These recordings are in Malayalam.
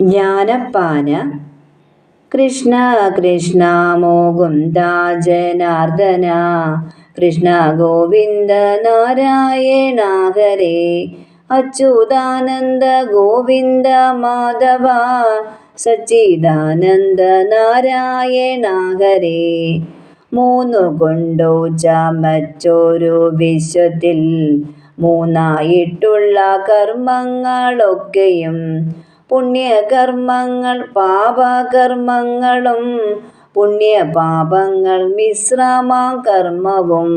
ജ്ഞാനപ്പാന. കൃഷ്ണ കൃഷ്ണ മുകുന്ദ ജനാർദ്ദന, കൃഷ്ണ ഗോവിന്ദ നാരായണ ഹരേ, അച്യുതാനന്ദ ഗോവിന്ദ മാധവ, സച്ചിദാനന്ദ നാരായണ ഹരേ. മൂന്നു കൊണ്ടു ചമച്ചൊരു വിശ്വത്തിൽ മൂന്നായിട്ടുള്ള കർമ്മങ്ങളൊക്കെയും പുണ്യകർമ്മങ്ങൾ പാപകർമ്മങ്ങളും പുണ്യപാപങ്ങൾ മിശ്രമാം കർമ്മവും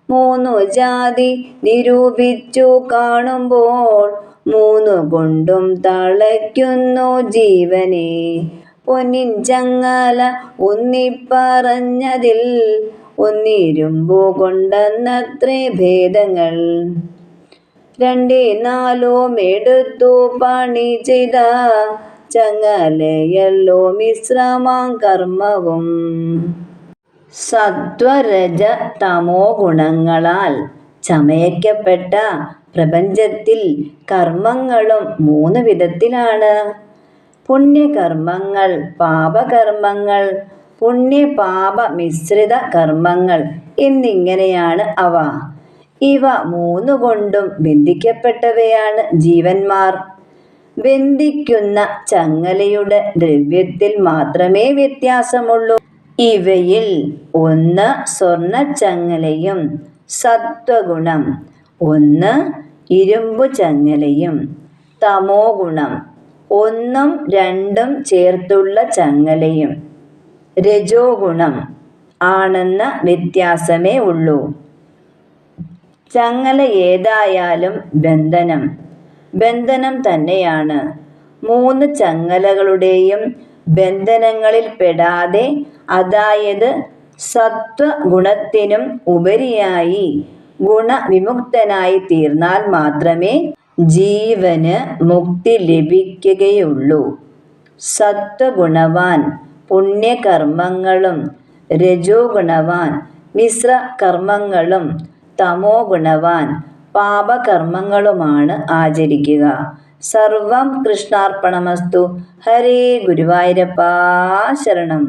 മൂന്നു ജാതി നിരൂപിച്ചു കാണുമ്പോൾ മൂന്നു കൊണ്ടും തളയ്ക്കുന്നു ജീവനെ. പൊന്നിൻ ചങ്ങല ഒന്നിപ്പറഞ്ഞതിൽ ഒന്നിരുമ്പു കൊണ്ടെന്നത്രേ ഭേദങ്ങൾ. രണ്ടേ നാലും എടുത്തു പണി ചെയ്ത ചങ്ങലയല്ലോ മിശ്രമാം കർമ്മവും. സത്വരജ തമോ ഗുണങ്ങളാൽ ചമയ്ക്കപ്പെട്ട പ്രപഞ്ചത്തിൽ കർമ്മങ്ങളും മൂന്ന് വിധത്തിലാണ്. പുണ്യകർമ്മങ്ങൾ, പാപകർമ്മങ്ങൾ, പുണ്യപാപ മിശ്രിത കർമ്മങ്ങൾ എന്നിങ്ങനെയാണ് അവ. ഇവ മൂന്നുകൊണ്ടും ബന്ധിക്കപ്പെട്ടവയാണ് ജീവന്മാർ. ബന്ധിക്കുന്ന ചങ്ങലയുടെ ദ്രവ്യത്തിൽ മാത്രമേ വ്യത്യാസമുള്ളൂ. ഇവയിൽ ഒന്ന് സ്വർണച്ചങ്ങലയും സത്വഗുണം, ഒന്ന് ഇരുമ്പു ചങ്ങലയും തമോ ഗുണം, ഒന്നും രണ്ടും ചേർത്തുള്ള ചങ്ങലയും രജോ ഗുണം ആണെന്ന വ്യത്യാസമേ ഉള്ളൂ. ചങ്ങല ഏതായാലും ബന്ധനം ബന്ധനം തന്നെയാണ്. മൂന്ന് ചങ്ങലകളുടെയും ബന്ധനങ്ങളിൽ പെടാതെ, അതായത് സത്വഗുണത്തിനും ഉപരിയായി ഗുണവിമുക്തനായി തീർന്നാൽ മാത്രമേ ജീവന് മുക്തി ലഭിക്കുകയുള്ളൂ. സത്വഗുണവാൻ പുണ്യകർമ്മങ്ങളും രജോ ഗുണവാൻ മിശ്രകർമ്മങ്ങളും തമോ ഗുണവാൻ പാപകർമ്മങ്ങളുമാണ് ആചരിക്കുക. സർവം കൃഷ്ണാർപ്പണമസ്തു. ഹരേ ഗുരുവായൂരപ്പാ ശരണം.